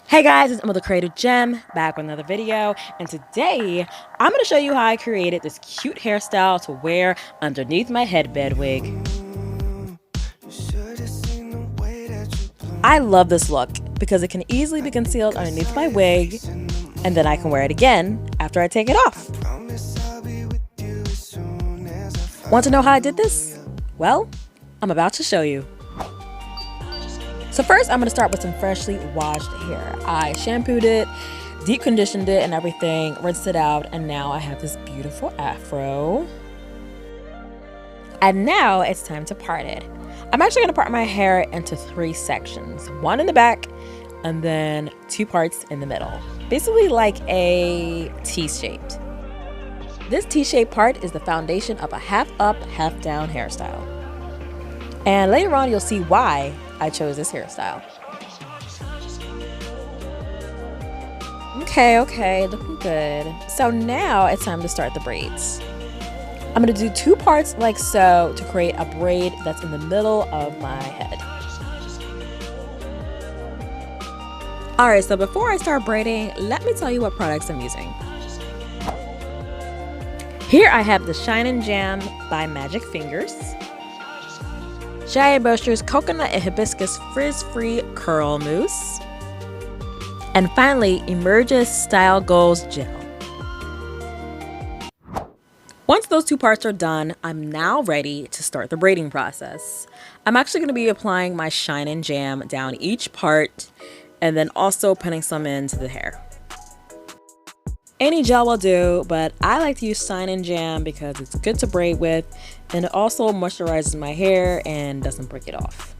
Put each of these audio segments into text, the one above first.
Hey guys, it's Emma the Creative Gem, back with another video, and today I'm going to show you how I created this cute hairstyle to wear underneath my headband wig. I love this look because it can easily be concealed underneath my wig, and then I can wear it again after I take it off. Want to know how I did this? Well, I'm about to show you. So first, I'm going to start with some freshly washed hair. I shampooed it, deep conditioned it and everything, rinsed it out, and now I have this beautiful afro. And now it's time to part it. I'm actually going to part my hair into 3 sections. One in the back, and then 2 parts in the middle. Basically like a T-shaped. This T-shaped part is the foundation of a half up, half down hairstyle. And later on, you'll see why I chose this hairstyle. Okay, looking good. So now it's time to start the braids. I'm gonna do 2 parts like so to create a braid that's in the middle of my head. Alright, so before I start braiding, let me tell you what products I'm using. Here I have the Shine and Jam by Magic Fingers, Shea Buster's Coconut and Hibiscus Frizz-Free Curl Mousse, and finally Emerge's Style Goals Gel. Once those 2 parts are done, I'm now ready to start the braiding process. I'm actually going to be applying my Shine and Jam down each part and then also putting some into the hair. Any gel will do, but I like to use Shine and Jam because it's good to braid with, and it also moisturizes my hair and doesn't break it off.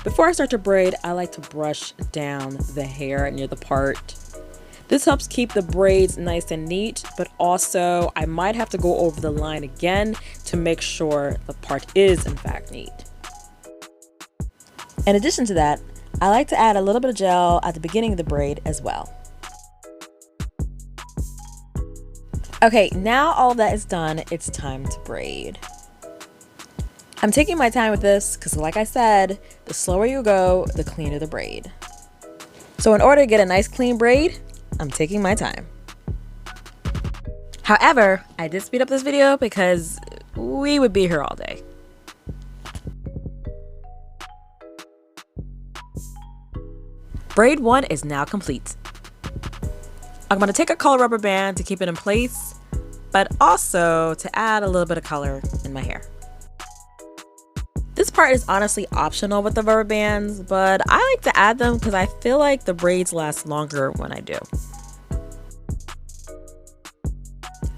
Before I start to braid, I like to brush down the hair near the part. This helps keep the braids nice and neat, but also I might have to go over the line again to make sure the part is in fact neat. In addition to that, I like to add a little bit of gel at the beginning of the braid as well. Okay, now all of that is done, it's time to braid. I'm taking my time with this because, like I said, the slower you go, the cleaner the braid. So in order to get a nice clean braid, I'm taking my time. However, I did speed up this video because we would be here all day. Braid 1 is now complete. I'm going to take a color rubber band to keep it in place, but also to add a little bit of color in my hair. This part is honestly optional with the rubber bands, but I like to add them because I feel like the braids last longer when I do.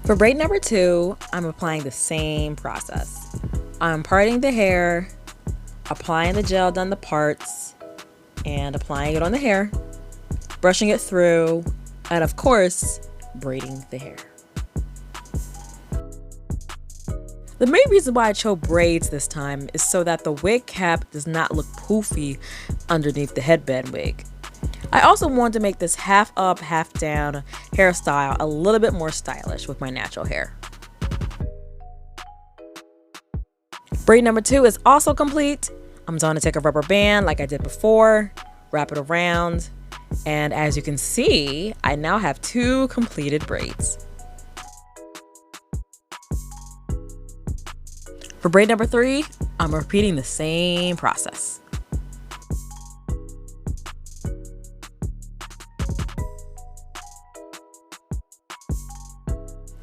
For braid number 2, I'm applying the same process. I'm parting the hair, applying the gel down the parts, and applying it on the hair, brushing it through, and of course, braiding the hair. The main reason why I chose braids this time is so that the wig cap does not look poofy underneath the headband wig. I also wanted to make this half up, half down hairstyle a little bit more stylish with my natural hair. Braid number 2 is also complete. I'm going to take a rubber band like I did before, wrap it around, and as you can see, I now have 2 completed braids. For braid number 3, I'm repeating the same process.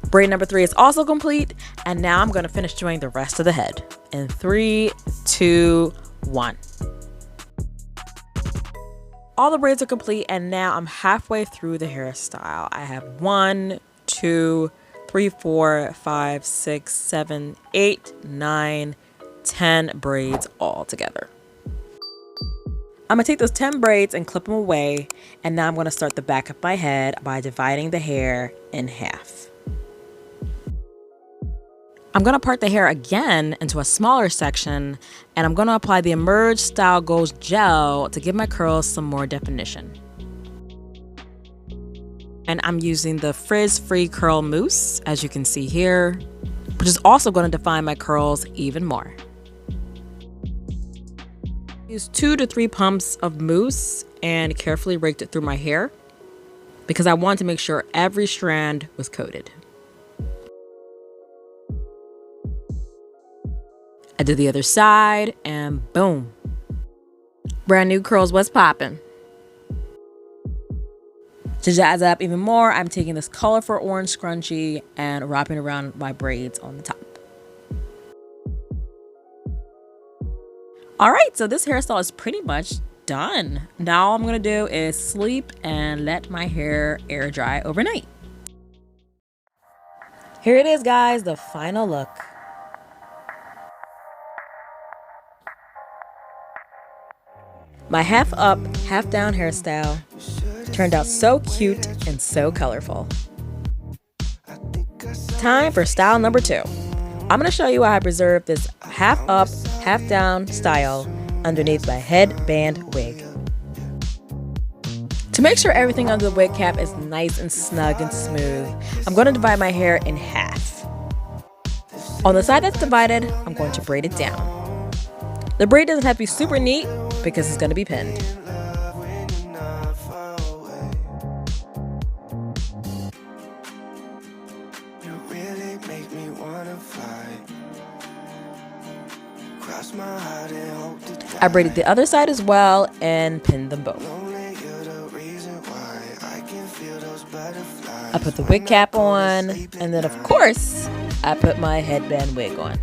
Braid number 3 is also complete, and now I'm going to finish doing the rest of the head. In 3, 2, 1. All the braids are complete, and now I'm halfway through the hairstyle. I have 1, 2, 3, 4, 5, 6, 7, 8, 9, 10 braids all together. I'm gonna take those 10 braids and clip them away, and now I'm gonna start the back of my head by dividing the hair in half. I'm gonna part the hair again into a smaller section, and I'm gonna apply the Emerge Style Goals Gel to give my curls some more definition. And I'm using the Frizz-Free Curl Mousse, as you can see here, which is also going to define my curls even more. used 2 to 3 pumps of mousse and carefully raked it through my hair because I wanted to make sure every strand was coated. I did the other side and boom. Brand new curls was popping. To jazz it up even more, I'm taking this colorful orange scrunchie and wrapping around my braids on the top. All right, so this hairstyle is pretty much done. Now all I'm gonna do is sleep and let my hair air dry overnight. Here it is, guys, the final look. My half up, half down hairstyle turned out so cute and so colorful. Time for style number 2. I'm going to show you how I preserve this half up, half down style underneath my headband wig. To make sure everything under the wig cap is nice and snug and smooth, I'm going to divide my hair in half. On the side that's divided, I'm going to braid it down. The braid doesn't have to be super neat because it's going to be pinned. I braided the other side as well and pinned them both. I put the wig cap on, and then of course, I put my headband wig on.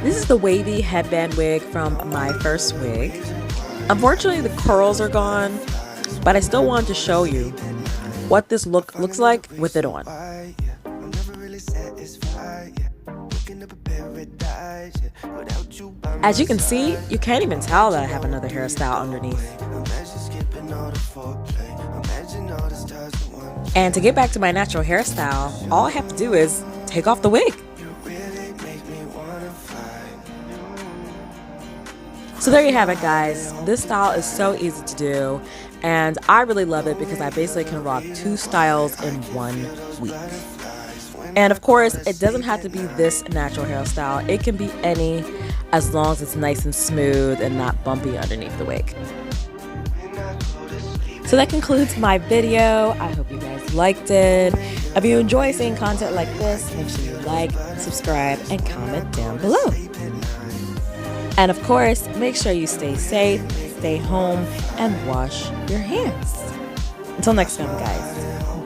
This is the wavy headband wig from my first wig. Unfortunately, the curls are gone, but I still wanted to show you what this look looks like with it on. As you can see, you can't even tell that I have another hairstyle underneath. And to get back to my natural hairstyle, all I have to do is take off the wig. So there you have it, guys. This style is so easy to do, and I really love it because I basically can rock 2 styles in 1 week. And of course, it doesn't have to be this natural hairstyle. It can be any, as long as it's nice and smooth and not bumpy underneath the wig. So that concludes my video. I hope you guys liked it. If you enjoy seeing content like this, make sure you like, subscribe, and comment down below. And of course, make sure you stay safe, stay home, and wash your hands. Until next time, guys.